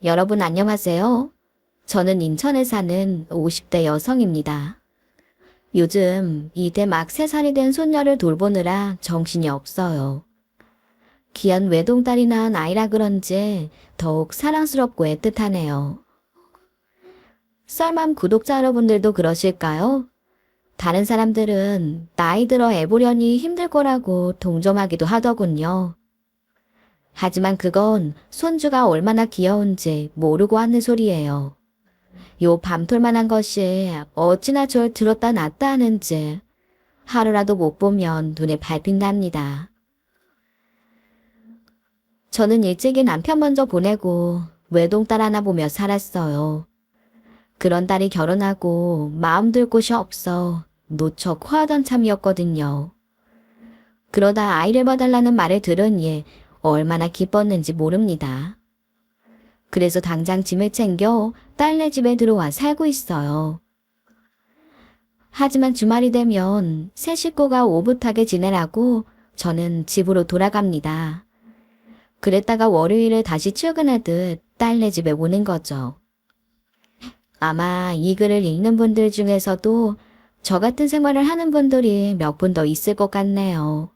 여러분 안녕하세요. 저는 인천에 사는 50대 여성입니다. 요즘 이제 막 3살이 된 손녀를 돌보느라 정신이 없어요. 귀한 외동딸이 낳은 아이라 그런지 더욱 사랑스럽고 애틋하네요. 썰맘 구독자 여러분들도 그러실까요? 다른 사람들은 나이 들어 애 보려니 힘들 거라고 동정하기도 하더군요. 하지만 그건 손주가 얼마나 귀여운지 모르고 하는 소리예요. 요 밤톨만한 것이 어찌나 절 들었다 놨다 하는지 하루라도 못 보면 눈에 밟힌답니다. 저는 일찍이 남편 먼저 보내고 외동딸 하나 보며 살았어요. 그런 딸이 결혼하고 마음 둘 곳이 없어 노처 코하던 참이었거든요. 그러다 아이를 봐달라는 말을 들으니 얼마나 기뻤는지 모릅니다. 그래서 당장 짐을 챙겨 딸네 집에 들어와 살고 있어요. 하지만 주말이 되면 새 식구가 오붓하게 지내라고 저는 집으로 돌아갑니다. 그랬다가 월요일에 다시 출근하듯 딸네 집에 오는 거죠. 아마 이 글을 읽는 분들 중에서도 저 같은 생활을 하는 분들이 몇 분 더 있을 것 같네요.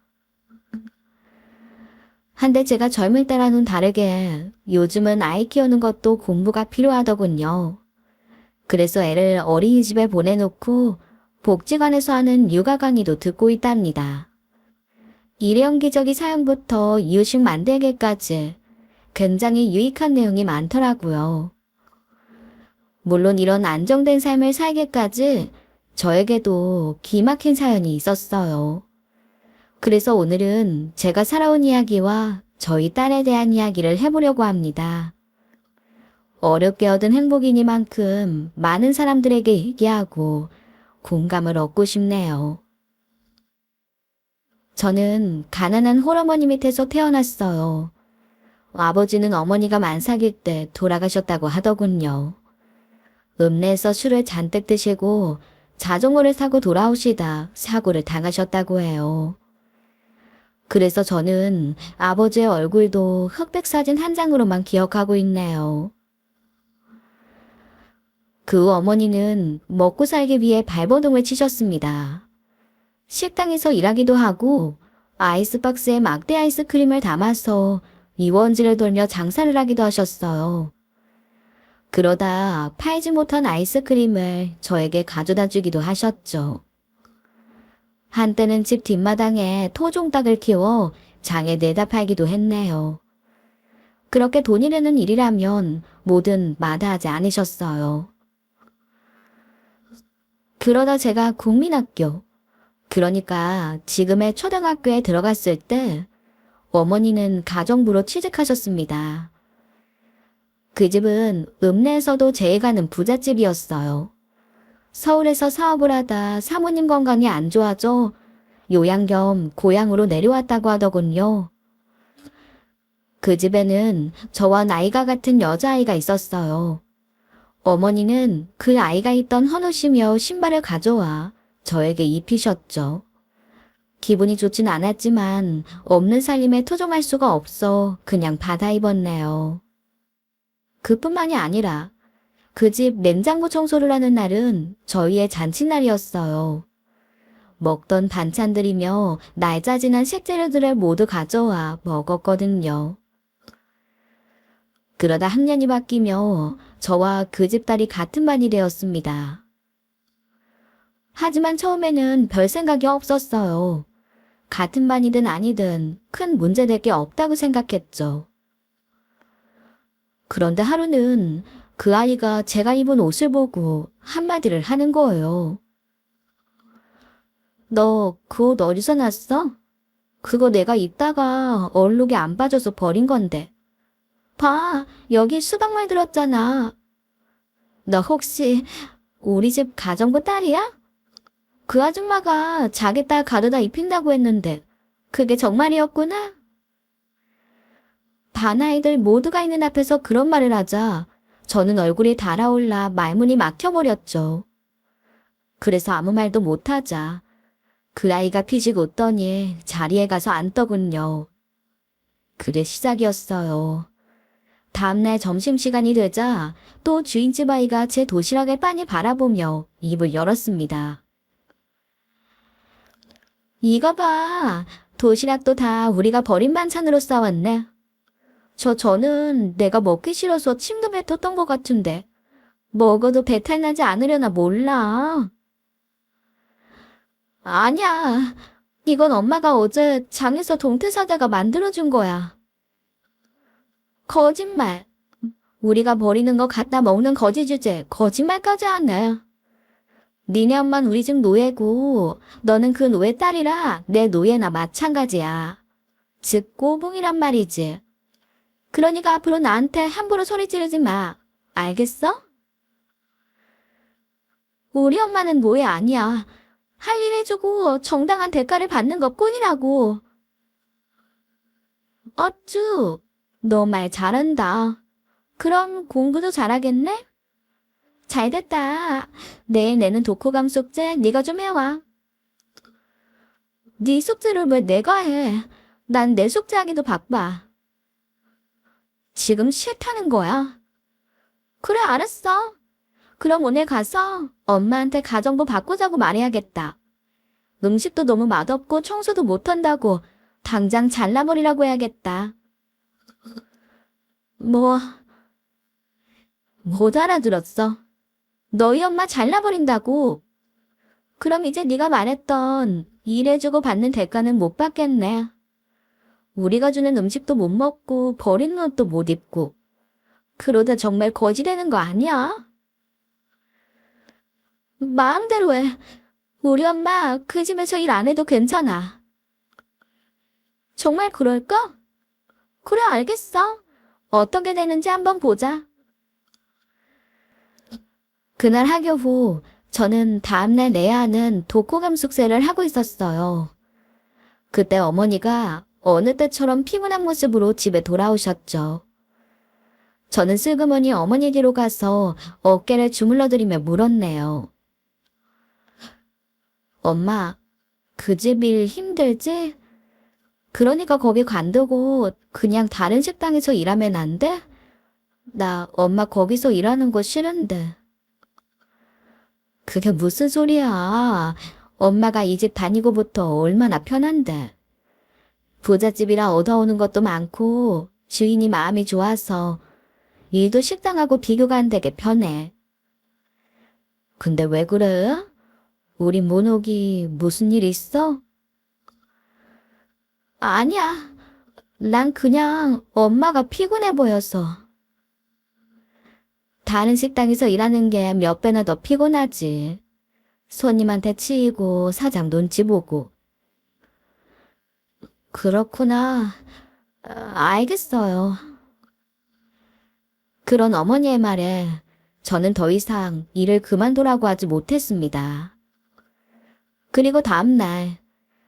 한데 제가 젊을 때와는 다르게 요즘은 아이 키우는 것도 공부가 필요하더군요. 그래서 애를 어린이집에 보내놓고 복지관에서 하는 육아 강의도 듣고 있답니다. 일회용 기저귀 사용부터 이유식 만들기까지 굉장히 유익한 내용이 많더라고요. 물론 이런 안정된 삶을 살기까지 저에게도 기막힌 사연이 있었어요. 그래서 오늘은 제가 살아온 이야기와 저희 딸에 대한 이야기를 해보려고 합니다. 어렵게 얻은 행복이니만큼 많은 사람들에게 얘기하고 공감을 얻고 싶네요. 저는 가난한 홀어머니 밑에서 태어났어요. 아버지는 어머니가 만삭일 때 돌아가셨다고 하더군요. 읍내에서 술을 잔뜩 드시고 자전거를 타고 돌아오시다 사고를 당하셨다고 해요. 그래서 저는 아버지의 얼굴도 흑백사진 한 장으로만 기억하고 있네요. 그 어머니는 먹고 살기 위해 발버둥을 치셨습니다. 식당에서 일하기도 하고 아이스박스에 막대 아이스크림을 담아서 이원지를 돌며 장사를 하기도 하셨어요. 그러다 팔지 못한 아이스크림을 저에게 가져다 주기도 하셨죠. 한때는 집 뒷마당에 토종닭을 키워 장에 내다 팔기도 했네요. 그렇게 돈이 되는 일이라면 뭐든 마다하지 않으셨어요. 그러다 제가 국민학교, 그러니까 지금의 초등학교에 들어갔을 때 어머니는 가정부로 취직하셨습니다. 그 집은 읍내에서도 제일 가는 부잣집이었어요. 서울에서 사업을 하다 사모님 건강이 안 좋아져 요양 겸 고향으로 내려왔다고 하더군요. 그 집에는 저와 나이가 같은 여자아이가 있었어요. 어머니는 그 아이가 있던 헌옷이며 신발을 가져와 저에게 입히셨죠. 기분이 좋진 않았지만 없는 살림에 토종할 수가 없어 그냥 받아 입었네요. 그뿐만이 아니라 그 집 냉장고 청소를 하는 날은 저희의 잔칫날이었어요. 먹던 반찬들이며 날짜 지난 식재료들을 모두 가져와 먹었거든요. 그러다 학년이 바뀌며 저와 그 집 딸이 같은 반이 되었습니다. 하지만 처음에는 별 생각이 없었어요. 같은 반이든 아니든 큰 문제될 게 없다고 생각했죠. 그런데 하루는 그 아이가 제가 입은 옷을 보고 한마디를 하는 거예요. 너 그 옷 어디서 났어? 그거 내가 입다가 얼룩이 안 빠져서 버린 건데. 봐, 여기 수박말 들었잖아. 너 혹시 우리 집 가정부 딸이야? 그 아줌마가 자기 딸 가져다 입힌다고 했는데 그게 정말이었구나? 반 아이들 모두가 있는 앞에서 그런 말을 하자 저는 얼굴이 달아올라 말문이 막혀버렸죠. 그래서 아무 말도 못하자 그 아이가 피식 웃더니 자리에 가서 앉더군요. 그래 시작이었어요. 다음날 점심시간이 되자 또 주인집 아이가 제 도시락을 빤히 바라보며 입을 열었습니다. 이거 봐. 도시락도 다 우리가 버린 반찬으로 싸왔네. 저는 내가 먹기 싫어서 침도 뱉었던 것 같은데. 먹어도 배탈 나지 않으려나 몰라. 아니야. 이건 엄마가 어제 장에서 동태 사다가 만들어준 거야. 거짓말. 우리가 버리는 거 갖다 먹는 거지 주제 거짓말까지 하네. 니네 엄마는 우리 집 노예고 너는 그 노예 딸이라 내 노예나 마찬가지야. 즉 꼬붕이란 말이지. 그러니까 앞으로 나한테 함부로 소리 지르지 마. 알겠어? 우리 엄마는 노예 아니야. 할 일 해주고 정당한 대가를 받는 것뿐이라고. 어쭈, 너 말 잘한다. 그럼 공부도 잘하겠네? 잘됐다. 내일 내는 독후감 숙제 네가 좀 해와. 네 숙제를 왜 내가 해? 난 내 숙제하기도 바빠. 지금 싫다는 거야? 그래 알았어. 그럼 오늘 가서 엄마한테 가정부 바꾸자고 말해야겠다. 음식도 너무 맛없고 청소도 못한다고 당장 잘라버리라고 해야겠다. 못 알아들었어. 너희 엄마 잘라버린다고. 그럼 이제 네가 말했던 일해주고 받는 대가는 못 받겠네. 우리가 주는 음식도 못 먹고 버리는 옷도 못 입고. 그러다 정말 거지 되는 거 아니야? 마음대로 해. 우리 엄마 그 집에서 일 안 해도 괜찮아. 정말 그럴까? 그래 알겠어. 어떻게 되는지 한번 보자. 그날 학교 후 저는 다음날 내야 하는 독후감 숙제를 하고 있었어요. 그때 어머니가 어느 때처럼 피곤한 모습으로 집에 돌아오셨죠. 저는 슬그머니 어머니 뒤로 가서 어깨를 주물러드리며 물었네요. 엄마, 그 집 일 힘들지? 그러니까 거기 관두고 그냥 다른 식당에서 일하면 안 돼? 나 엄마 거기서 일하는 거 싫은데. 그게 무슨 소리야. 엄마가 이 집 다니고부터 얼마나 편한데. 부잣집이라 얻어오는 것도 많고 주인이 마음이 좋아서 일도 식당하고 비교가 안 되게 편해. 근데 왜 그래? 우리 모녹이 무슨 일 있어? 아니야. 난 그냥 엄마가 피곤해 보여서. 다른 식당에서 일하는 게 몇 배나 더 피곤하지. 손님한테 치이고 사장 눈치 보고. 그렇구나. 알겠어요. 그런 어머니의 말에 저는 더 이상 일을 그만두라고 하지 못했습니다. 그리고 다음날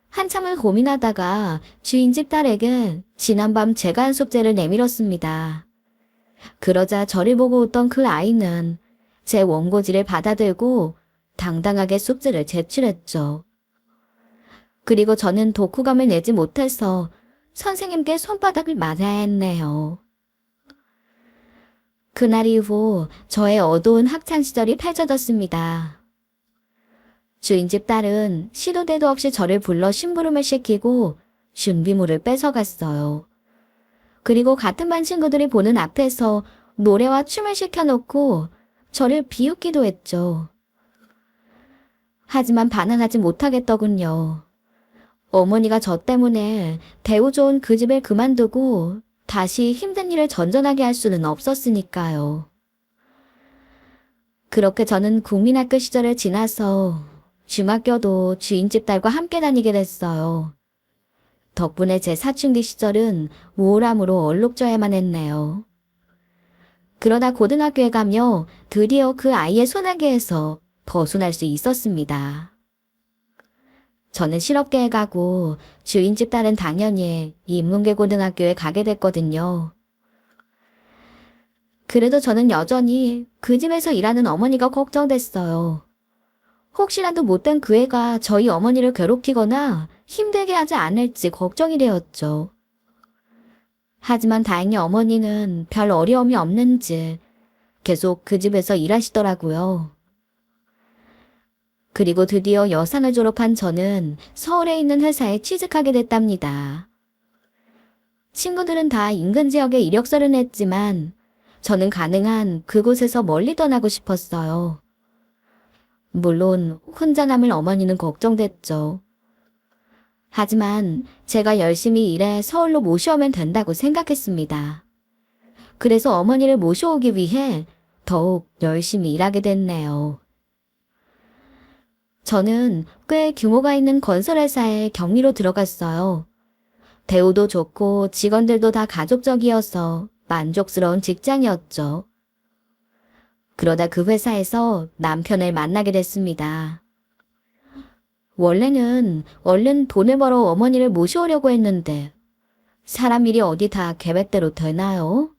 한참을 고민하다가 주인집 딸에게 지난밤 제가 한 숙제를 내밀었습니다. 그러자 저를 보고 웃던 그 아이는 제 원고지를 받아들고 당당하게 숙제를 제출했죠. 그리고 저는 독후감을 내지 못해서 선생님께 손바닥을 맞아야 했네요. 그날 이후 저의 어두운 학창시절이 펼쳐졌습니다. 주인집 딸은 시도 때도 없이 저를 불러 심부름을 시키고 준비물을 뺏어갔어요. 그리고 같은 반 친구들이 보는 앞에서 노래와 춤을 시켜놓고 저를 비웃기도 했죠. 하지만 반항하지 못하겠더군요. 어머니가 저 때문에 대우 좋은 그 집을 그만두고 다시 힘든 일을 전전하게 할 수는 없었으니까요. 그렇게 저는 국민학교 시절을 지나서 중학교도 주인집 딸과 함께 다니게 됐어요. 덕분에 제 사춘기 시절은 우울함으로 얼룩져야만 했네요. 그러다 고등학교에 가며 드디어 그 아이의 소나기에서 벗어날 수 있었습니다. 저는 실업계에 가고 주인집 딸은 당연히 인문계 고등학교에 가게 됐거든요. 그래도 저는 여전히 그 집에서 일하는 어머니가 걱정됐어요. 혹시라도 못된 그 애가 저희 어머니를 괴롭히거나 힘들게 하지 않을지 걱정이 되었죠. 하지만 다행히 어머니는 별 어려움이 없는지 계속 그 집에서 일하시더라고요. 그리고 드디어 여상을 졸업한 저는 서울에 있는 회사에 취직하게 됐답니다. 친구들은 다 인근 지역에 이력서를 냈지만 저는 가능한 그곳에서 멀리 떠나고 싶었어요. 물론 혼자 남을 어머니는 걱정됐죠. 하지만 제가 열심히 일해 서울로 모셔오면 된다고 생각했습니다. 그래서 어머니를 모셔오기 위해 더욱 열심히 일하게 됐네요. 저는 꽤 규모가 있는 건설회사에 격리로 들어갔어요. 대우도 좋고 직원들도 다 가족적이어서 만족스러운 직장이었죠. 그러다 그 회사에서 남편을 만나게 됐습니다. 원래는 얼른 돈을 벌어 어머니를 모셔오려고 했는데 사람 일이 어디 다 계획대로 되나요?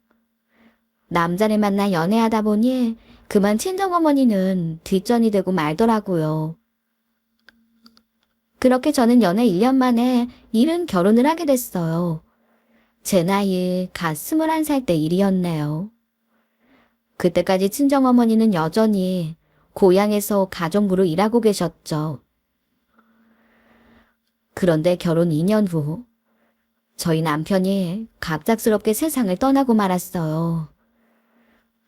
남자를 만나 연애하다 보니 그만 친정어머니는 뒷전이 되고 말더라고요. 그렇게 저는 연애 1년 만에 이른 결혼을 하게 됐어요. 제 나이 갓 21살 때 일이었네요. 그때까지 친정어머니는 여전히 고향에서 가정부로 일하고 계셨죠. 그런데 결혼 2년 후 저희 남편이 갑작스럽게 세상을 떠나고 말았어요.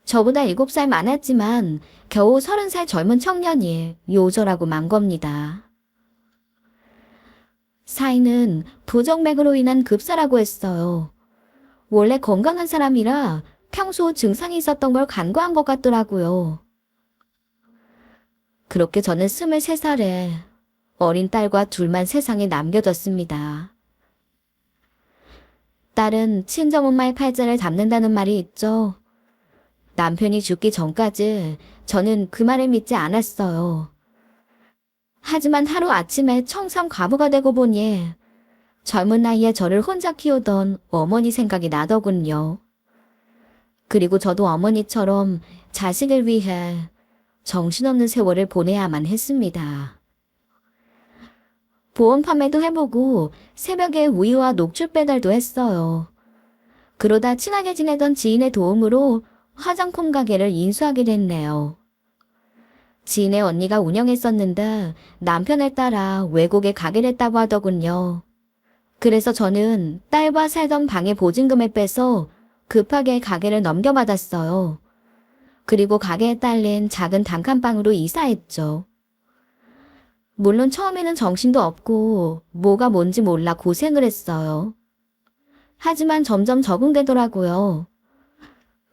저보다 7살 많았지만 겨우 30살 젊은 청년이 요절하고 만 겁니다. 사인은 부정맥으로 인한 급사라고 했어요. 원래 건강한 사람이라 평소 증상이 있었던 걸 간과한 것 같더라고요. 그렇게 저는 23살에 어린 딸과 둘만 세상에 남겨졌습니다. 딸은 친정엄마의 팔자를 잡는다는 말이 있죠. 남편이 죽기 전까지 저는 그 말을 믿지 않았어요. 하지만 하루아침에 청산 과부가 되고 보니 젊은 나이에 저를 혼자 키우던 어머니 생각이 나더군요. 그리고 저도 어머니처럼 자식을 위해 정신없는 세월을 보내야만 했습니다. 보험 판매도 해보고 새벽에 우유와 녹즙 배달도 했어요. 그러다 친하게 지내던 지인의 도움으로 화장품 가게를 인수하게 됐네요. 지인의 언니가 운영했었는데 남편을 따라 외국에 가게 됐다고 하더군요. 그래서 저는 딸과 살던 방의 보증금을 빼서 급하게 가게를 넘겨받았어요. 그리고 가게에 딸린 작은 단칸방으로 이사했죠. 물론 처음에는 정신도 없고 뭐가 뭔지 몰라 고생을 했어요. 하지만 점점 적응되더라고요.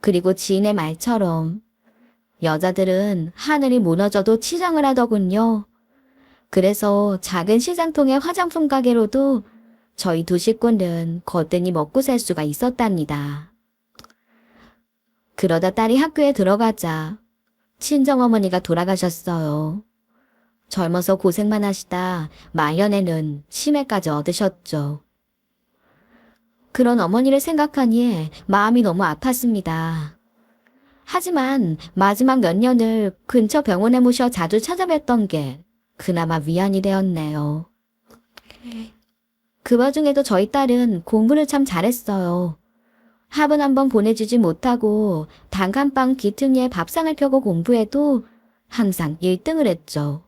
그리고 지인의 말처럼 여자들은 하늘이 무너져도 치장을 하더군요. 그래서 작은 시장통의 화장품 가게로도 저희 두 식구는 거뜬히 먹고 살 수가 있었답니다. 그러다 딸이 학교에 들어가자 친정어머니가 돌아가셨어요. 젊어서 고생만 하시다 말년에는 치매까지 얻으셨죠. 그런 어머니를 생각하니 마음이 너무 아팠습니다. 하지만 마지막 몇 년을 근처 병원에 모셔 자주 찾아뵀던 게 그나마 위안이 되었네요. 그 와중에도 저희 딸은 공부를 참 잘했어요. 합은 한번 보내주지 못하고 단칸방 귀퉁이에 밥상을 펴고 공부해도 항상 1등을 했죠.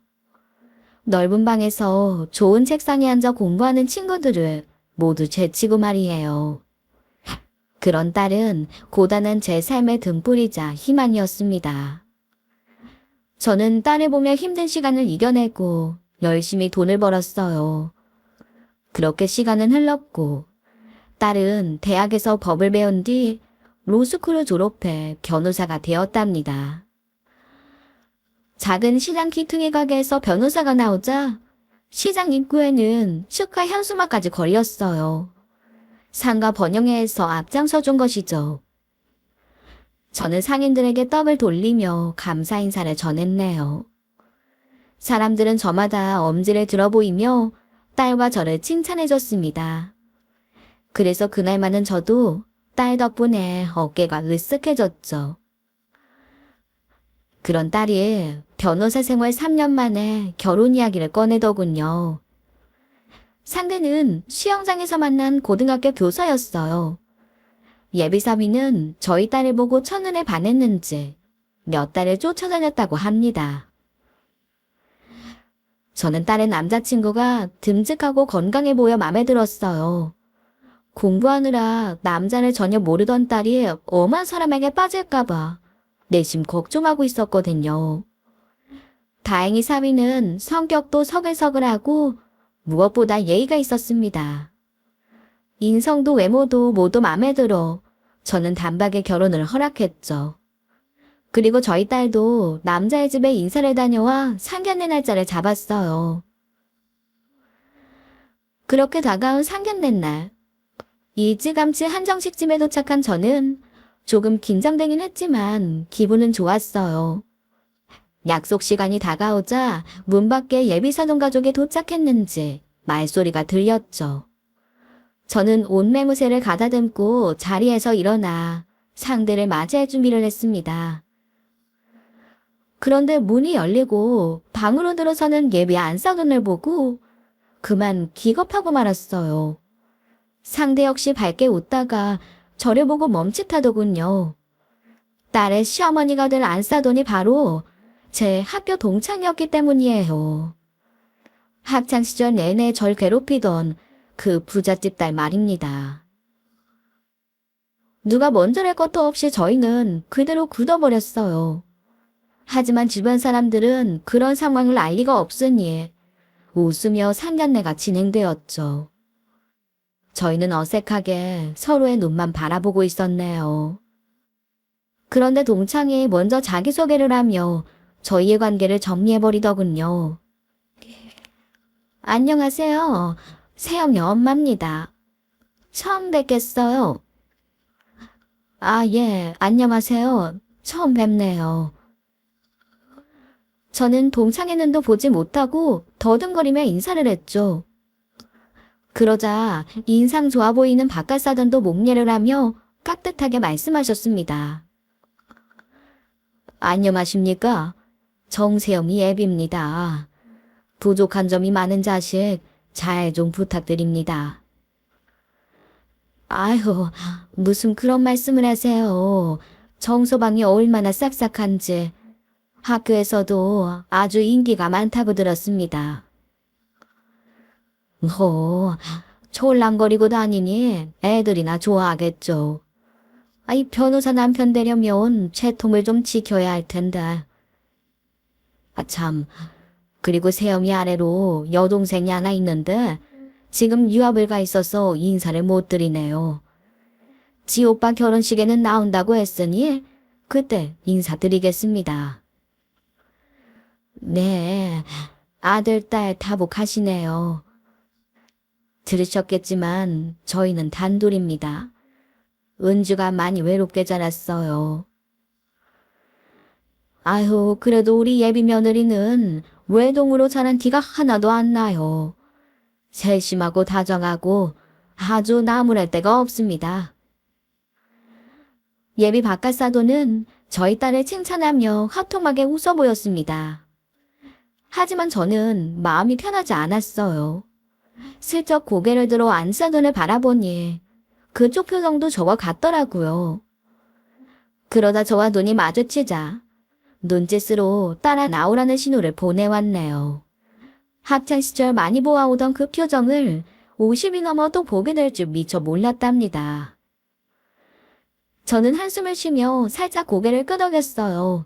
넓은 방에서 좋은 책상에 앉아 공부하는 친구들을 모두 제치고 말이에요. 그런 딸은 고단한 제 삶의 등불이자 희망이었습니다. 저는 딸을 보며 힘든 시간을 이겨내고 열심히 돈을 벌었어요. 그렇게 시간은 흘렀고 딸은 대학에서 법을 배운 뒤 로스쿨을 졸업해 변호사가 되었답니다. 작은 시장 귀퉁이 가게에서 변호사가 나오자 시장 입구에는 축하 현수막까지 걸렸어요. 상가 번영회에서 앞장서 준 것이죠. 저는 상인들에게 떡을 돌리며 감사 인사를 전했네요. 사람들은 저마다 엄지를 들어 보이며 딸과 저를 칭찬해줬습니다. 그래서 그날만은 저도 딸 덕분에 어깨가 으쓱해졌죠. 그런 딸이 변호사 생활 3년 만에 결혼 이야기를 꺼내더군요. 상대는 수영장에서 만난 고등학교 교사였어요. 예비사위는 저희 딸을 보고 첫눈에 반했는지 몇 달을 쫓아다녔다고 합니다. 저는 딸의 남자친구가 듬직하고 건강해 보여 마음에 들었어요. 공부하느라 남자를 전혀 모르던 딸이 엄한 사람에게 빠질까봐 내심 걱정하고 있었거든요. 다행히 사위는 성격도 서글서글하고 무엇보다 예의가 있었습니다. 인성도 외모도 모두 마음에 들어 저는 단박에 결혼을 허락했죠. 그리고 저희 딸도 남자의 집에 인사를 다녀와 상견례 날짜를 잡았어요. 그렇게 다가온 상견례 날, 일찌감치 한정식집에 도착한 저는 조금 긴장되긴 했지만 기분은 좋았어요. 약속 시간이 다가오자 문 밖에 예비사돈 가족이 도착했는지 말소리가 들렸죠. 저는 옷매무새를 가다듬고 자리에서 일어나 상대를 맞이할 준비를 했습니다. 그런데 문이 열리고 방으로 들어서는 예비 안사돈을 보고 그만 기겁하고 말았어요. 상대 역시 밝게 웃다가 저를 보고 멈칫하더군요. 딸의 시어머니가 될 안사돈이 바로 제 학교 동창이었기 때문이에요. 학창시절 내내 절 괴롭히던 그 부잣집 딸 말입니다. 누가 먼저랄 것도 없이 저희는 그대로 굳어버렸어요. 하지만 주변 사람들은 그런 상황을 알 리가 없으니 웃으며 상견례가 진행되었죠. 저희는 어색하게 서로의 눈만 바라보고 있었네요. 그런데 동창이 먼저 자기소개를 하며 저희의 관계를 정리해버리더군요. 안녕하세요. 세영이 엄마입니다. 처음 뵙겠어요. 아, 예, 안녕하세요. 처음 뵙네요. 저는 동창의 눈도 보지 못하고 더듬거리며 인사를 했죠. 그러자 인상 좋아 보이는 바깥사돈도 목례를 하며 깍듯하게 말씀하셨습니다. 안녕하십니까? 정세영이 예비입니다. 부족한 점이 많은 자식 잘 좀 부탁드립니다. 아유, 무슨 그런 말씀을 하세요. 정서방이 얼마나 싹싹한지 학교에서도 아주 인기가 많다고 들었습니다. 촐랑거리고 다니니 애들이나 좋아하겠죠. 이 변호사 남편 되려면 채통을 좀 지켜야 할 텐데. 참, 그리고 세영이 아래로 여동생이 하나 있는데 지금 유학을 가 있어서 인사를 못 드리네요. 지 오빠 결혼식에는 나온다고 했으니 그때 인사드리겠습니다. 네, 아들, 딸 다복하시네요. 들으셨겠지만 저희는 단둘입니다. 은주가 많이 외롭게 자랐어요. 아유, 그래도 우리 예비 며느리는 외동으로 자란 티가 하나도 안 나요. 세심하고 다정하고 아주 나무랄 데가 없습니다. 예비 바깥사돈은 저희 딸을 칭찬하며 화통하게 웃어 보였습니다. 하지만 저는 마음이 편하지 않았어요. 슬쩍 고개를 들어 안사돈을 바라보니 그쪽 표정도 저와 같더라고요. 그러다 저와 눈이 마주치자 눈짓으로 따라 나오라는 신호를 보내왔네요. 학창시절 많이 보아오던 그 표정을 50이 넘어도 보게 될 줄 미처 몰랐답니다. 저는 한숨을 쉬며 살짝 고개를 끄덕였어요.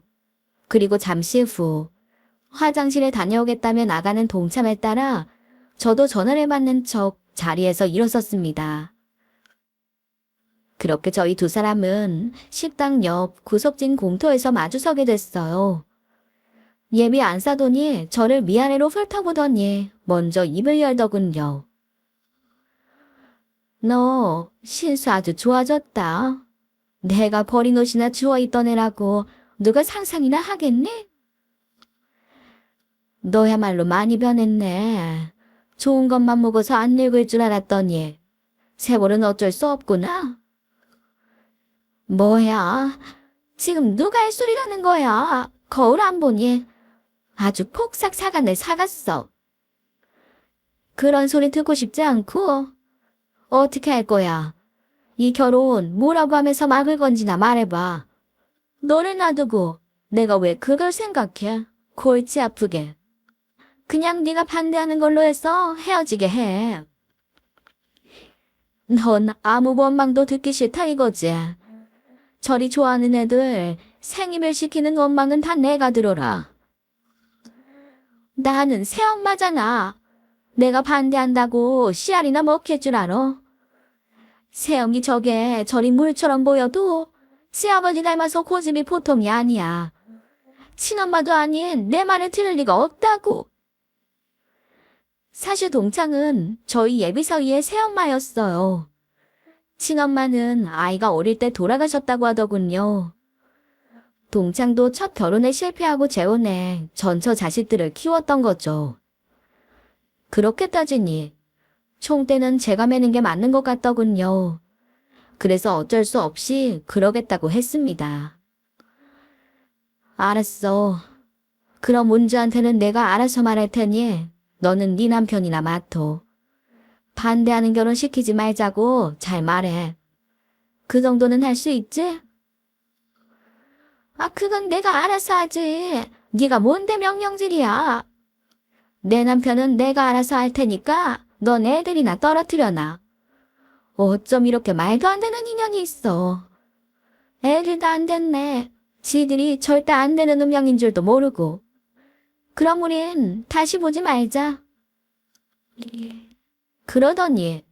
그리고 잠시 후 화장실에 다녀오겠다며 나가는 동참에 따라 저도 전화를 받는 척 자리에서 일어섰습니다. 그렇게 저희 두 사람은 식당 옆 구석진 공터에서 마주서게 됐어요. 예비 안사돈이 저를 위아래로 훑어보더니 먼저 입을 열더군요. 너 신수 아주 좋아졌다. 내가 버린 옷이나 주워있던 애라고 누가 상상이나 하겠니? 너야말로 많이 변했네. 좋은 것만 먹어서 안 늙을 줄 알았더니 세월은 어쩔 수 없구나. 뭐야? 지금 누가 할 소리라는 거야? 거울 안 보니? 아주 폭삭 사간을 사갔어. 그런 소리 듣고 싶지 않고 어떻게 할 거야? 이 결혼 뭐라고 하면서 막을 건지나 말해봐. 너를 놔두고 내가 왜 그걸 생각해? 골치 아프게. 그냥 네가 반대하는 걸로 해서 헤어지게 해. 넌 아무 원망도 듣기 싫다 이거지. 저리 좋아하는 애들 생임을 시키는 원망은 다 내가 들어라. 나는 새엄마잖아. 내가 반대한다고 씨알이나 먹힐 줄 알아? 새엄이 저게 저리 물처럼 보여도 시아버지 닮아서 고집이 보통이 아니야. 친엄마도 아닌 내 말을 들을 리가 없다고. 사실 동창은 저희 예비 사위의 새엄마였어요. 친엄마는 아이가 어릴 때 돌아가셨다고 하더군요. 동창도 첫 결혼에 실패하고 재혼해 전처 자식들을 키웠던 거죠. 그렇게 따지니 총대는 제가 매는 게 맞는 것 같더군요. 그래서 어쩔 수 없이 그러겠다고 했습니다. 알았어. 그럼 운주한테는 내가 알아서 말할 테니 너는 네 남편이나 맡어. 반대하는 결혼 시키지 말자고 잘 말해. 그 정도는 할 수 있지? 그건 내가 알아서 하지. 네가 뭔데 명령질이야. 내 남편은 내가 알아서 할 테니까 넌 애들이나 떨어뜨려놔. 어쩜 이렇게 말도 안 되는 인연이 있어. 애들도 안 됐네. 지들이 절대 안 되는 운명인 줄도 모르고. 그럼 우린 다시 보지 말자. 그러더니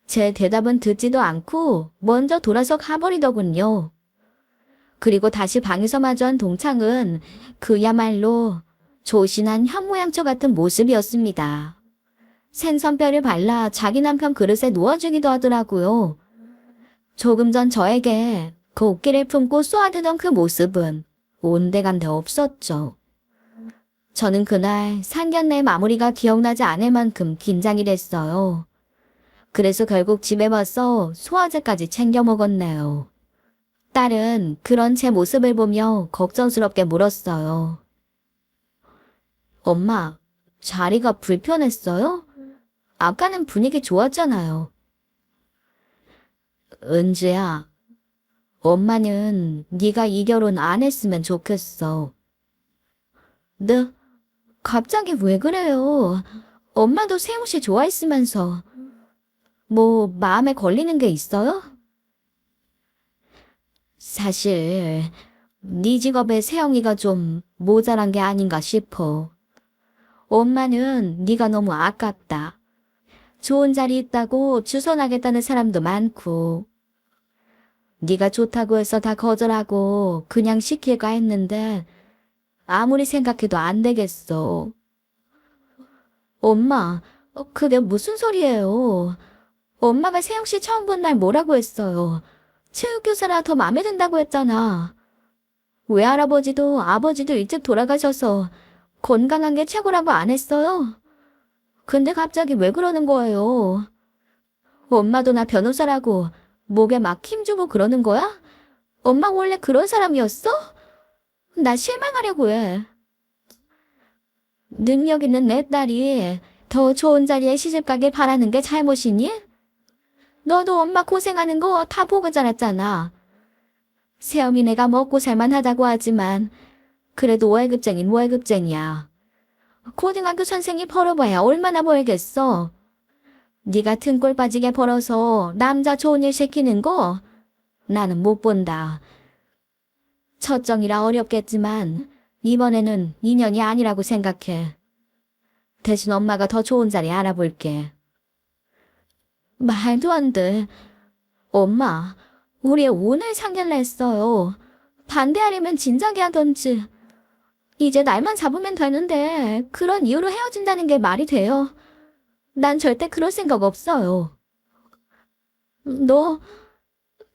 제 대답은 듣지도 않고 먼저 돌아서 가버리더군요. 그리고 다시 방에서 마주한 동창은 그야말로 조신한 현모양처 같은 모습이었습니다. 생선뼈를 발라 자기 남편 그릇에 놓아주기도 하더라고요. 조금 전 저에게 그 옷기를 품고 쏘아드던 그 모습은 온데간데 없었죠. 저는 그날 상견례 마무리가 기억나지 않을 만큼 긴장이 됐어요. 그래서 결국 집에 와서 소화제까지 챙겨 먹었네요. 딸은 그런 제 모습을 보며 걱정스럽게 물었어요. 엄마, 자리가 불편했어요? 아까는 분위기 좋았잖아요. 은주야, 엄마는 네가 이 결혼 안 했으면 좋겠어. 네? 갑자기 왜 그래요? 엄마도 세용 씨 좋아했으면서. 뭐 마음에 걸리는 게 있어요? 사실 네 직업에 세영이가 좀 모자란 게 아닌가 싶어. 엄마는 네가 너무 아깝다. 좋은 자리 있다고 주선하겠다는 사람도 많고. 네가 좋다고 해서 다 거절하고 그냥 시킬까 했는데 아무리 생각해도 안 되겠어. 엄마, 그게 무슨 소리예요? 엄마가 세영 씨 처음 본 날 뭐라고 했어요? 체육교사라 더 마음에 든다고 했잖아. 외할아버지도 아버지도 일찍 돌아가셔서 건강한 게 최고라고 안 했어요? 근데 갑자기 왜 그러는 거예요? 엄마도 나 변호사라고 목에 막 힘주고 그러는 거야? 엄마 원래 그런 사람이었어? 나 실망하려고 해. 능력 있는 내 딸이 더 좋은 자리에 시집가길 바라는 게 잘못이니? 너도 엄마 고생하는 거 다 보고 자랐잖아. 새엄이 내가 먹고 살만하다고 하지만 그래도 월급쟁이는 월급쟁이야. 고등학교 선생이 벌어봐야 얼마나 벌겠어. 네가 등골 빠지게 벌어서 남자 좋은 일 시키는 거 나는 못 본다. 첫정이라 어렵겠지만 이번에는 인연이 아니라고 생각해. 대신 엄마가 더 좋은 자리 알아볼게. 말도 안 돼. 엄마, 우리 오늘 상견례 했어요. 반대하려면 진작에 하던지. 이제 날만 잡으면 되는데 그런 이유로 헤어진다는 게 말이 돼요. 난 절대 그럴 생각 없어요. 너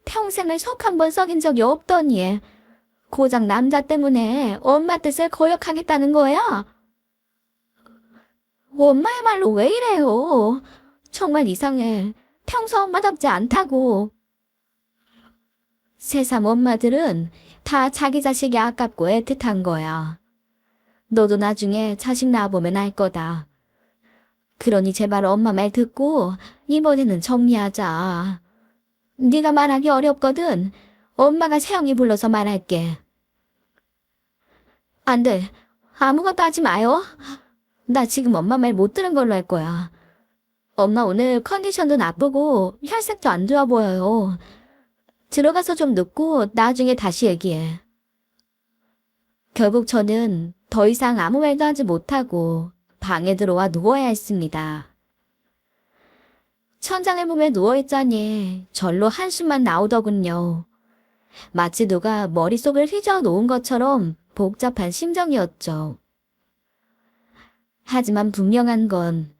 평생을 속 한 번 썩인 적이 없더니 고작 남자 때문에 엄마 뜻을 거역하겠다는 거야? 엄마야말로 왜 이래요? 정말 이상해. 평소 엄마답지 않다고. 새삼 엄마들은 다 자기 자식이 아깝고 애틋한 거야. 너도 나중에 자식 낳아보면 알 거다. 그러니 제발 엄마 말 듣고 이번에는 정리하자. 네가 말하기 어렵거든. 엄마가 세영이 불러서 말할게. 안 돼. 아무것도 하지 마요. 나 지금 엄마 말 못 들은 걸로 할 거야. 엄마 오늘 컨디션도 나쁘고 혈색도 안 좋아 보여요. 들어가서 좀 눕고 나중에 다시 얘기해. 결국 저는 더 이상 아무 말도 하지 못하고 방에 들어와 누워야 했습니다. 천장을 보며 누워있자니 절로 한숨만 나오더군요. 마치 누가 머릿속을 휘저어 놓은 것처럼 복잡한 심정이었죠. 하지만 분명한 건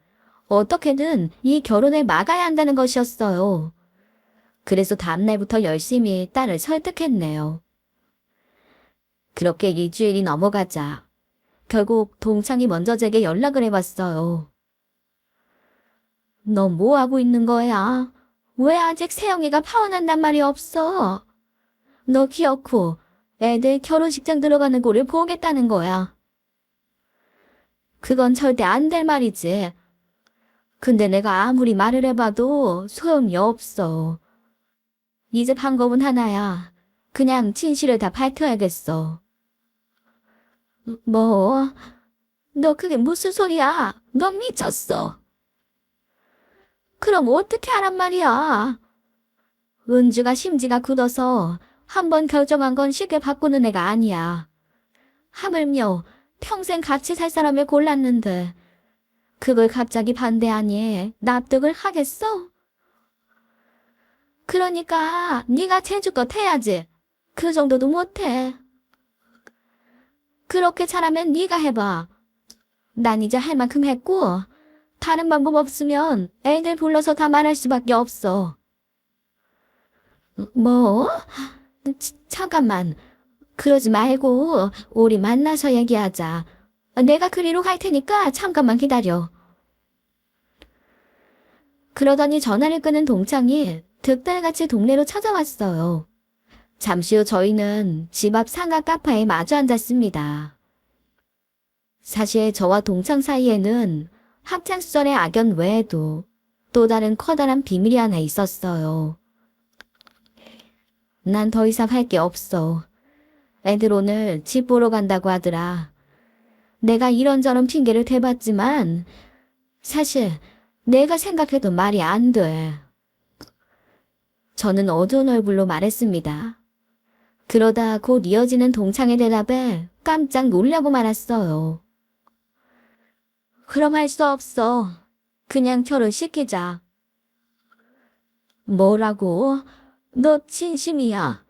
어떻게든 이 결혼을 막아야 한다는 것이었어요. 그래서 다음날부터 열심히 딸을 설득했네요. 그렇게 일주일이 넘어가자 결국 동창이 먼저 제게 연락을 해왔어요. 너 뭐 하고 있는 거야? 왜 아직 세영이가 파혼한단 말이 없어? 너 기어코 애들 결혼식장 들어가는 꼴을 보겠다는 거야. 그건 절대 안 될 말이지. 근데 내가 아무리 말을 해봐도 소용이 없어. 이제 방법은 하나야. 그냥 진실을 다 밝혀야겠어. 뭐? 너 그게 무슨 소리야? 너 미쳤어. 그럼 어떻게 하란 말이야? 은주가 심지가 굳어서 한번 결정한 건 쉽게 바꾸는 애가 아니야. 하물며 평생 같이 살 사람을 골랐는데 그걸 갑자기 반대하니 납득을 하겠어? 그러니까 네가 제주껏 해야지. 그 정도도 못해. 그렇게 잘하면 네가 해봐. 난 이제 할 만큼 했고 다른 방법 없으면 애들 불러서 다 말할 수밖에 없어. 뭐? 잠깐만. 그러지 말고 우리 만나서 얘기하자. 내가 그리로 갈 테니까 잠깐만 기다려. 그러더니 전화를 끄는 동창이 득달같이 동네로 찾아왔어요. 잠시 후 저희는 집 앞 상가 카페에 마주 앉았습니다. 사실 저와 동창 사이에는 학창시절의 악연 외에도 또 다른 커다란 비밀이 하나 있었어요. 난 더 이상 할 게 없어. 애들 오늘 집 보러 간다고 하더라. 내가 이런저런 핑계를 대봤지만 사실 내가 생각해도 말이 안 돼. 저는 어두운 얼굴로 말했습니다. 그러다 곧 이어지는 동창의 대답에 깜짝 놀라고 말았어요. 그럼 할 수 없어. 그냥 결혼시키자. 뭐라고? 너 진심이야?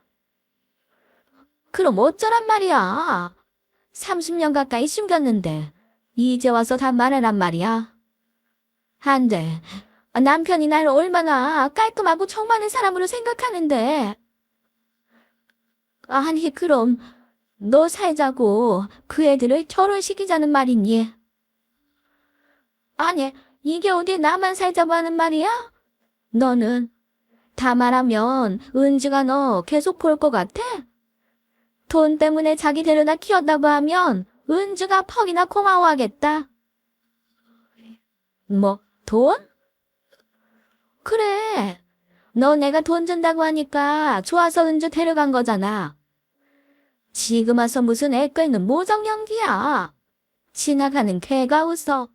그럼 어쩌란 말이야? 30년 가까이 숨겼는데 이제 와서 다 말하란 말이야? 안 돼. 남편이 날 얼마나 깔끔하고 정 많은 사람으로 생각하는데. 아니 그럼 너 살자고 그 애들을 결혼시키자는 말이니? 아니 이게 어디 나만 살자고 하는 말이야? 너는 다 말하면 은지가 너 계속 볼 것 같아? 돈 때문에 자기 데려다 키웠다고 하면 은주가 퍽이나 고마워하겠다. 뭐, 돈? 그래. 너 내가 돈 준다고 하니까 좋아서 은주 데려간 거잖아. 지금 와서 무슨 애 끌는 모정 연기야. 지나가는 개가 웃어.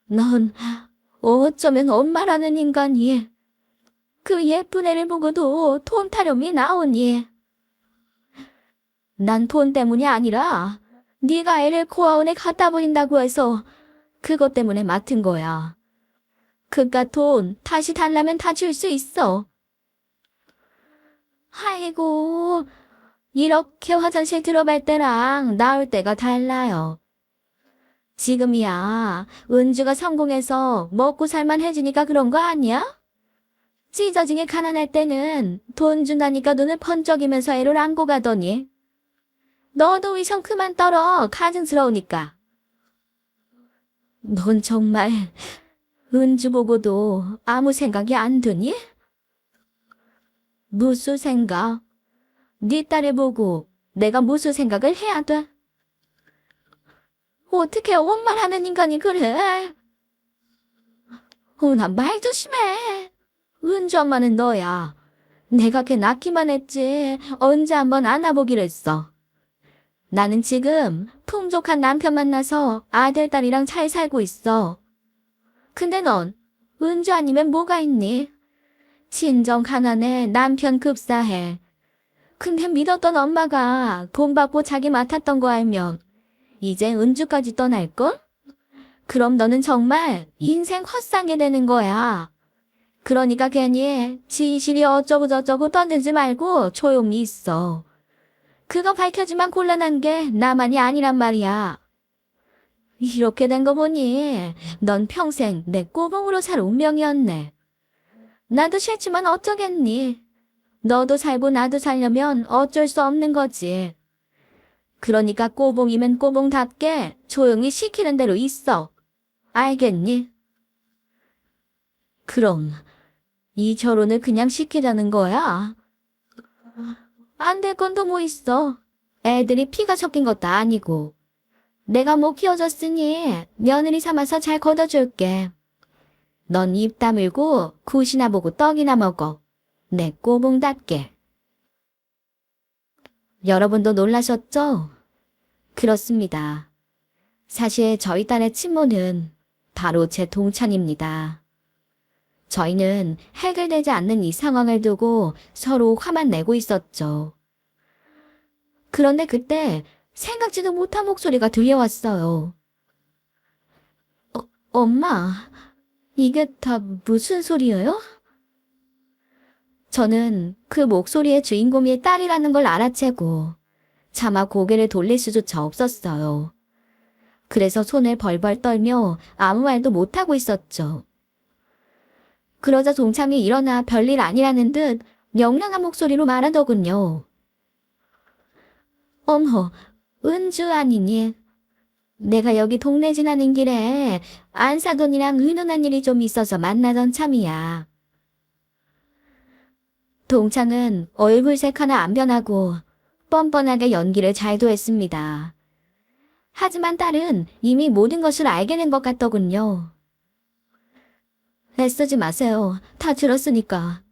넌 어쩌면 엄마라는 인간이 그 예쁜 애를 보고도 돈 타령이 나오니. 난 돈 때문이 아니라 네가 애를 고아원에 갖다 버린다고 해서 그것 때문에 맡은 거야. 그깟 돈 다시 달라면 다 줄 수 있어. 아이고, 이렇게 화장실 들어갈 때랑 나올 때가 달라요. 지금이야 은주가 성공해서 먹고 살만해지니까 그런 거 아니야? 찢어지게 가난할 때는 돈 준다니까 눈을 번쩍이면서 애를 안고 가더니 너도 위성 그만 떨어. 가증스러우니까. 넌 정말 은주 보고도 아무 생각이 안 드니? 무슨 생각? 네 딸을 보고 내가 무슨 생각을 해야 돼? 어떻게 엄마를 하는 인간이 그래? 나 말 조심해. 은주 엄마는 너야. 내가 걔 낳기만 했지 언제 한번 안아보기로 했어. 나는 지금 풍족한 남편 만나서 아들, 딸이랑 잘 살고 있어. 근데 넌 은주 아니면 뭐가 있니? 친정 가난해, 남편 급사해. 근데 믿었던 엄마가 돈 받고 자기 맡았던 거 알면 이제 은주까지 떠날걸? 그럼 너는 정말 인생 헛상게 되는 거야. 그러니까 괜히 진실이 어쩌고 저쩌고 떠들지 말고 조용히 있어. 그거 밝혀지만 곤란한 게 나만이 아니란 말이야. 이렇게 된 거 보니 넌 평생 내 꼬봉으로 살 운명이었네. 나도 싫지만 어쩌겠니? 너도 살고 나도 살려면 어쩔 수 없는 거지. 그러니까 꼬봉이면 꼬봉답게 조용히 시키는 대로 있어. 알겠니? 그럼 이 결혼을 그냥 시키자는 거야? 안 될 건 또 뭐 있어. 애들이 피가 섞인 것도 아니고. 내가 못 키워줬으니 며느리 삼아서 잘 걷어줄게. 넌 입 다물고 굿이나 보고 떡이나 먹어. 내 꼬봉답게. 여러분도 놀라셨죠? 그렇습니다. 사실 저희 딸의 친모는 바로 제 동창입니다. 저희는 해결되지 않는 이 상황을 두고 서로 화만 내고 있었죠. 그런데 그때 생각지도 못한 목소리가 들려왔어요. 엄마, 이게 다 무슨 소리예요? 저는 그 목소리의 주인공이 딸이라는 걸 알아채고 차마 고개를 돌릴 수조차 없었어요. 그래서 손을 벌벌 떨며 아무 말도 못하고 있었죠. 그러자 동창이 일어나 별일 아니라는 듯 명랑한 목소리로 말하더군요. 어머, 은주 아니니? 내가 여기 동네 지나는 길에 안사돈이랑 의논한 일이 좀 있어서 만나던 참이야. 동창은 얼굴색 하나 안 변하고 뻔뻔하게 연기를 잘도 했습니다. 하지만 딸은 이미 모든 것을 알게 된 것 같더군요. 애쓰지 마세요. 다 들었으니까.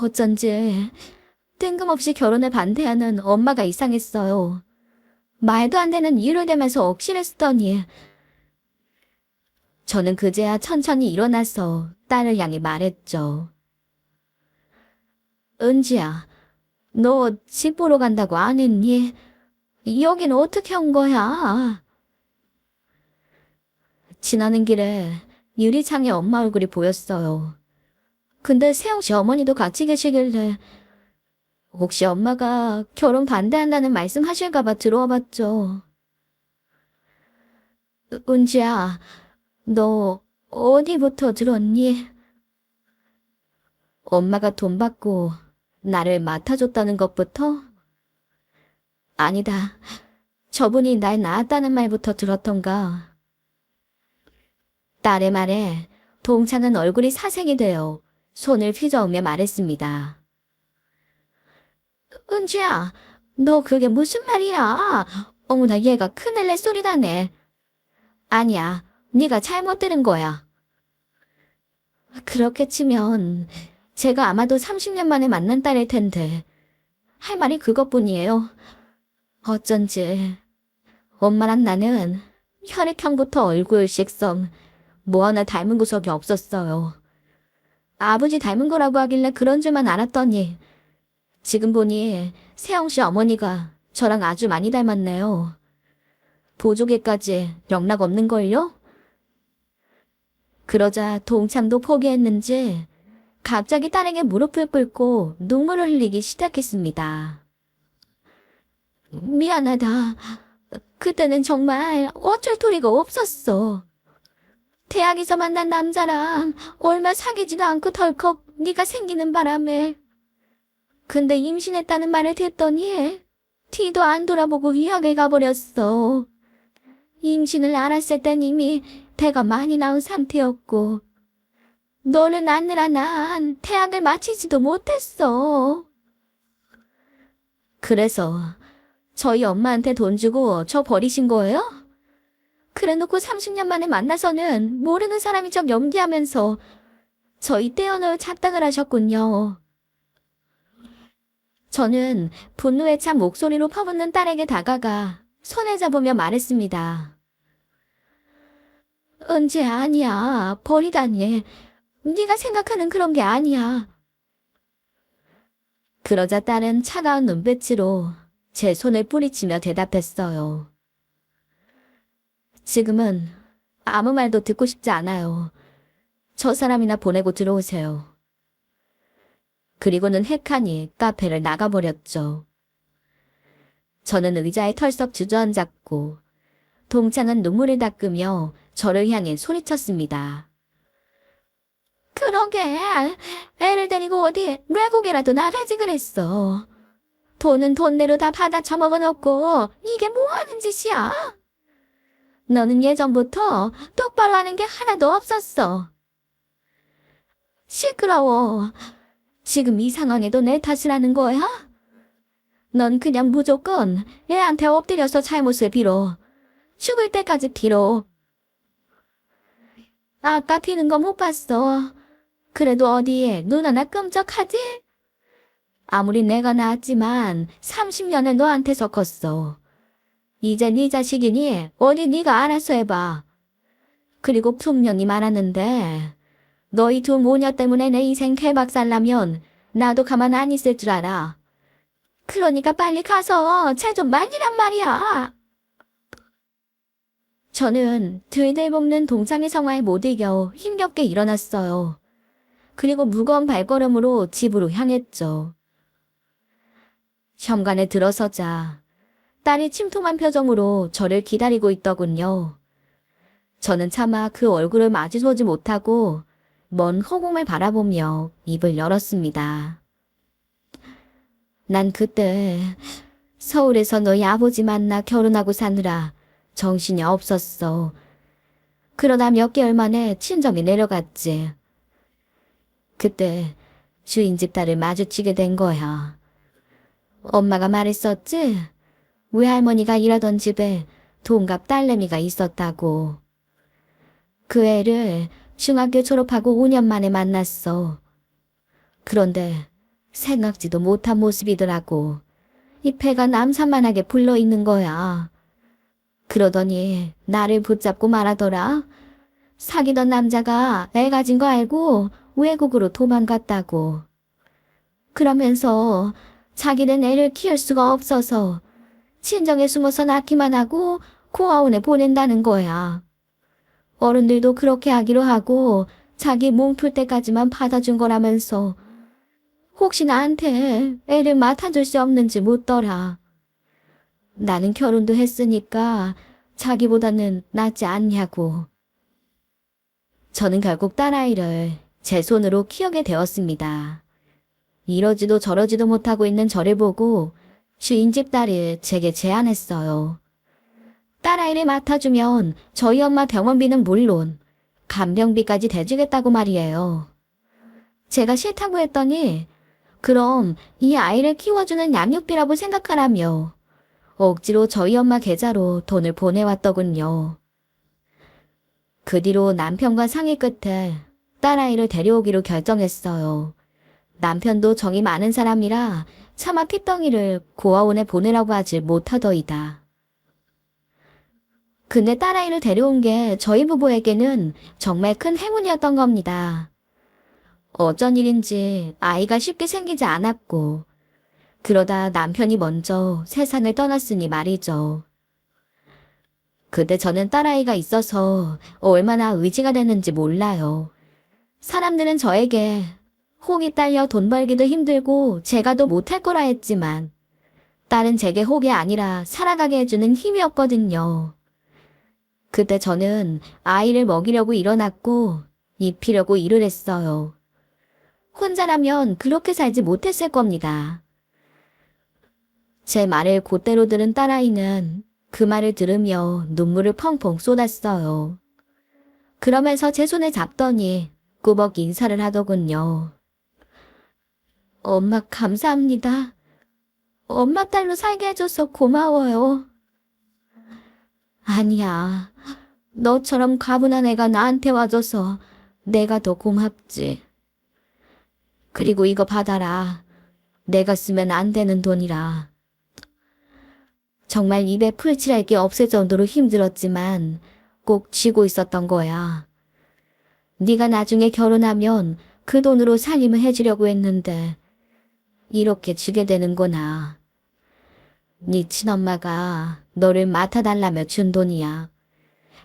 어쩐지 뜬금없이 결혼을 반대하는 엄마가 이상했어요. 말도 안 되는 이유를 대면서 억지를 쓰더니 저는 그제야 천천히 일어나서 딸을 향해 말했죠. 은지야, 너 집 보러 간다고 안 했니? 여긴 어떻게 온 거야? 지나는 길에 유리창에 엄마 얼굴이 보였어요. 근데 세영씨 어머니도 같이 계시길래 혹시 엄마가 결혼 반대한다는 말씀 하실까봐 들어와 봤죠. 은지야, 너 어디부터 들었니? 엄마가 돈 받고 나를 맡아줬다는 것부터? 아니다. 저분이 날 낳았다는 말부터 들었던가. 딸의 말에 동창은 얼굴이 사색이 되어 손을 휘저으며 말했습니다. 은주야, 너 그게 무슨 말이야? 어머나 얘가 큰일 낼 소리다네. 아니야, 네가 잘못 들은 거야. 그렇게 치면 제가 아마도 30년 만에 만난 딸일 텐데 할 말이 그것뿐이에요. 어쩐지 엄마랑 나는 혈액형부터 얼굴, 식성 뭐 하나 닮은 구석이 없었어요. 아버지 닮은 거라고 하길래 그런 줄만 알았더니 지금 보니 세영씨 어머니가 저랑 아주 많이 닮았네요. 보조개까지 영락 없는걸요? 그러자 동창도 포기했는지 갑자기 딸에게 무릎을 꿇고 눈물을 흘리기 시작했습니다. 미안하다. 그때는 정말 어쩔 도리가 없었어. 대학에서 만난 남자랑 얼마 사귀지도 않고 덜컥 네가 생기는 바람에. 근데 임신했다는 말을 듣더니 뒤도 안 돌아보고 유학을 가버렸어. 임신을 알았을 땐 이미 배가 많이 나온 상태였고 너를 낳느라 난 태학을 마치지도 못했어. 그래서 저희 엄마한테 돈 주고 저 버리신 거예요? 그래놓고 30년 만에 만나서는 모르는 사람인 척 연기하면서 저희 떼어놓을 착각을 하셨군요. 저는 분노에 찬 목소리로 퍼붓는 딸에게 다가가 손을 잡으며 말했습니다. 은재 아니야. 버리다니. 네가 생각하는 그런 게 아니야. 그러자 딸은 차가운 눈빛으로 제 손을 뿌리치며 대답했어요. 지금은 아무 말도 듣고 싶지 않아요. 저 사람이나 보내고 들어오세요. 그리고는 획하니 카페를 나가버렸죠. 저는 의자에 털썩 주저앉았고 동창은 눈물을 닦으며 저를 향해 소리쳤습니다. 그러게 애를 데리고 어디 외국이라도 나가지 그랬어. 돈은 돈대로 다 받아 처먹어놓고 이게 뭐하는 짓이야? 너는 예전부터 똑바로 하는 게 하나도 없었어. 시끄러워. 지금 이 상황에도 내 탓을 하는 거야? 넌 그냥 무조건 애한테 엎드려서 잘못을 빌어. 죽을 때까지 빌어. 아까 비는 거 못 봤어. 그래도 어디에 눈 하나 끔찍하지? 아무리 내가 낳았지만 30년을 너한테서 컸어. 이제 네 자식이니 어디 네가 알아서 해봐. 그리고 분명히 말하는데 너희 두 모녀 때문에 내 인생 개박살나면 나도 가만 안 있을 줄 알아. 그러니까 빨리 가서 쟤 좀 말리란 말이야. 저는 들들볶는 동창의 성화에 못 이겨 힘겹게 일어났어요. 그리고 무거운 발걸음으로 집으로 향했죠. 현관에 들어서자 딸이 침통한 표정으로 저를 기다리고 있더군요. 저는 차마 그 얼굴을 마주보지 못하고 먼 허공을 바라보며 입을 열었습니다. 난 그때 서울에서 너희 아버지 만나 결혼하고 사느라 정신이 없었어. 그러다 몇 개월 만에 친정에 내려갔지. 그때 주인집 딸을 마주치게 된 거야. 엄마가 말했었지? 외할머니가 일하던 집에 동갑 딸내미가 있었다고. 그 애를 중학교 졸업하고 5년 만에 만났어. 그런데 생각지도 못한 모습이더라고. 이 패가 남산만하게 불러있는 거야. 그러더니 나를 붙잡고 말하더라. 사귀던 남자가 애 가진 거 알고 외국으로 도망갔다고. 그러면서 자기는 애를 키울 수가 없어서 친정에 숨어서 낳기만 하고 고아원에 보낸다는 거야. 어른들도 그렇게 하기로 하고 자기 몸 풀 때까지만 받아준 거라면서 혹시 나한테 애를 맡아줄 수 없는지 묻더라. 나는 결혼도 했으니까 자기보다는 낫지 않냐고. 저는 결국 딸아이를 제 손으로 키우게 되었습니다. 이러지도 저러지도 못하고 있는 저를 보고 주인집 딸이 제게 제안했어요. 딸아이를 맡아주면 저희 엄마 병원비는 물론 간병비까지 대주겠다고 말이에요. 제가 싫다고 했더니 그럼 이 아이를 키워주는 양육비라고 생각하라며 억지로 저희 엄마 계좌로 돈을 보내왔더군요. 그 뒤로 남편과 상의 끝에 딸아이를 데려오기로 결정했어요. 남편도 정이 많은 사람이라 차마 핏덩이를 고아원에 보내라고 하지 못하더이다. 근데 딸아이를 데려온 게 저희 부부에게는 정말 큰 행운이었던 겁니다. 어쩐 일인지 아이가 쉽게 생기지 않았고 그러다 남편이 먼저 세상을 떠났으니 말이죠. 그때 저는 딸아이가 있어서 얼마나 의지가 되는지 몰라요. 사람들은 저에게 혹이 딸려 돈 벌기도 힘들고 제가도 못할 거라 했지만 딸은 제게 혹이 아니라 살아가게 해주는 힘이었거든요. 그때 저는 아이를 먹이려고 일어났고 입히려고 일을 했어요. 혼자라면 그렇게 살지 못했을 겁니다. 제 말을 곧대로 들은 딸아이는 그 말을 들으며 눈물을 펑펑 쏟았어요. 그러면서 제 손을 잡더니 꾸벅 인사를 하더군요. 엄마 감사합니다. 엄마 딸로 살게 해줘서 고마워요. 아니야. 너처럼 가분한 애가 나한테 와줘서 내가 더 고맙지. 그리고 이거 받아라. 내가 쓰면 안 되는 돈이라. 정말 입에 풀칠할 게 없을 정도로 힘들었지만 꼭 쥐고 있었던 거야. 네가 나중에 결혼하면 그 돈으로 살림을 해주려고 했는데 이렇게 주게 되는구나. 네 친엄마가 너를 맡아달라며 준 돈이야.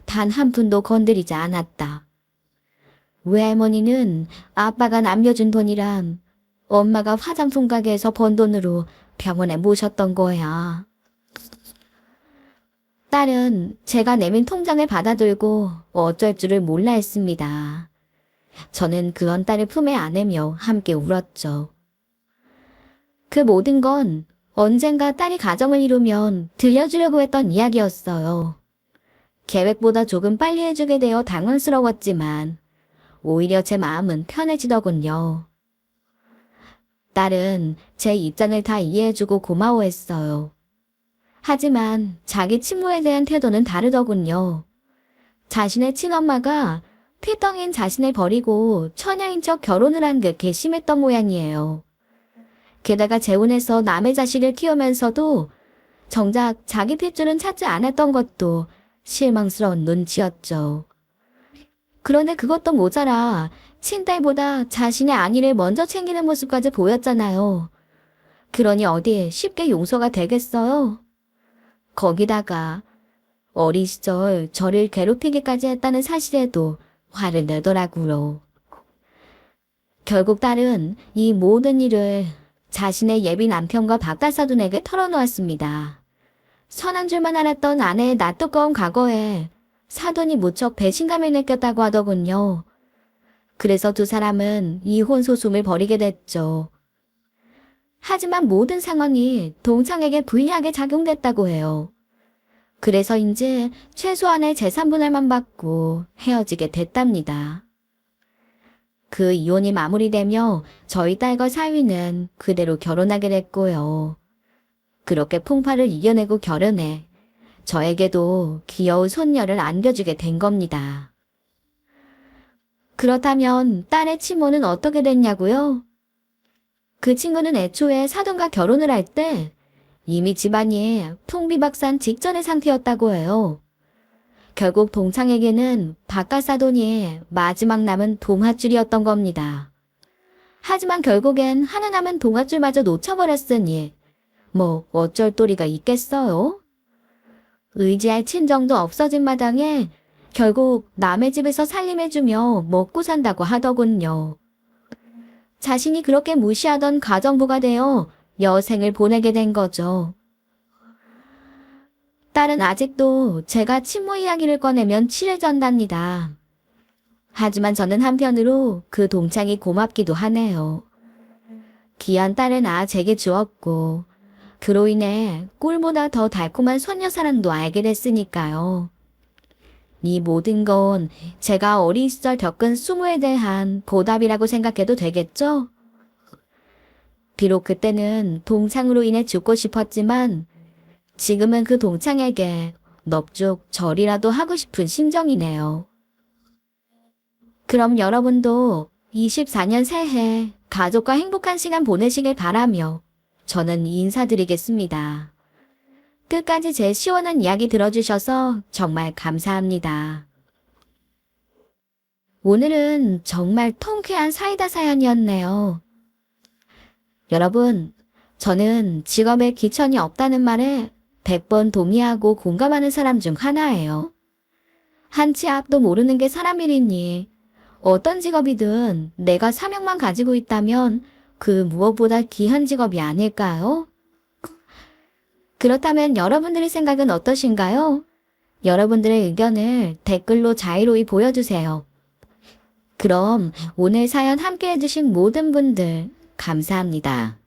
단 한 푼도 건드리지 않았다. 외할머니는 아빠가 남겨준 돈이란 엄마가 화장품 가게에서 번 돈으로 병원에 모셨던 거야. 딸은 제가 내민 통장을 받아들고 어쩔 줄을 몰라 했습니다. 저는 그런 딸을 품에 안으며 함께 울었죠. 그 모든 건 언젠가 딸이 가정을 이루면 들려주려고 했던 이야기였어요. 계획보다 조금 빨리 해주게 되어 당황스러웠지만 오히려 제 마음은 편해지더군요. 딸은 제 입장을 다 이해해주고 고마워했어요. 하지만 자기 친모에 대한 태도는 다르더군요. 자신의 친엄마가 피덩인 자신을 버리고 처녀인 척 결혼을 한 게 괘씸했던 모양이에요. 게다가 재혼해서 남의 자식을 키우면서도 정작 자기 핏줄은 찾지 않았던 것도 실망스러운 눈치였죠. 그런데 그것도 모자라 친딸보다 자신의 아니를 먼저 챙기는 모습까지 보였잖아요. 그러니 어디 쉽게 용서가 되겠어요? 거기다가 어린 시절 저를 괴롭히기까지 했다는 사실에도 화를 내더라고요. 결국 딸은 이 모든 일을 자신의 예비 남편과 바깥사돈에게 털어놓았습니다. 선한 줄만 알았던 아내의 낯뜨거운 과거에 사돈이 무척 배신감을 느꼈다고 하더군요. 그래서 두 사람은 이혼 소송을 벌이게 됐죠. 하지만 모든 상황이 동창에게 불리하게 작용됐다고 해요. 그래서인지 최소한의 재산분할만 받고 헤어지게 됐답니다. 그 이혼이 마무리되며 저희 딸과 사위는 그대로 결혼하게 됐고요. 그렇게 풍파를 이겨내고 결혼해 저에게도 귀여운 손녀를 안겨주게 된 겁니다. 그렇다면 딸의 친모는 어떻게 됐냐고요? 그 친구는 애초에 사돈과 결혼을 할 때 이미 집안이 풍비박산 직전의 상태였다고 해요. 결국 동창에게는 바깥사돈이 마지막 남은 동아줄이었던 겁니다. 하지만 결국엔 하나 남은 동아줄마저 놓쳐버렸으니 뭐 어쩔 도리가 있겠어요? 의지할 친정도 없어진 마당에 결국 남의 집에서 살림해주며 먹고 산다고 하더군요. 자신이 그렇게 무시하던 가정부가 되어 여생을 보내게 된 거죠. 딸은 아직도 제가 친모 이야기를 꺼내면 칠해전답니다. 하지만 저는 한편으로 그 동창이 고맙기도 하네요. 귀한 딸을 낳아 제게 주었고 그로 인해 꿀보다 더 달콤한 손녀 사랑도 알게 됐으니까요. 이 모든 건 제가 어린 시절 겪은 수모에 대한 보답이라고 생각해도 되겠죠? 비록 그때는 동창으로 인해 죽고 싶었지만 지금은 그 동창에게 넙죽 절이라도 하고 싶은 심정이네요. 그럼 여러분도 24년 새해 가족과 행복한 시간 보내시길 바라며 저는 인사드리겠습니다. 끝까지 제 시원한 이야기 들어주셔서 정말 감사합니다. 오늘은 정말 통쾌한 사이다 사연이었네요. 여러분, 저는 직업에 기천이 없다는 말에 100번 동의하고 공감하는 사람 중 하나예요. 한 치 앞도 모르는 게 사람 일이니 어떤 직업이든 내가 사명만 가지고 있다면 그 무엇보다 귀한 직업이 아닐까요? 그렇다면 여러분들의 생각은 어떠신가요? 여러분들의 의견을 댓글로 자유로이 보여주세요. 그럼 오늘 사연 함께 해주신 모든 분들 감사합니다.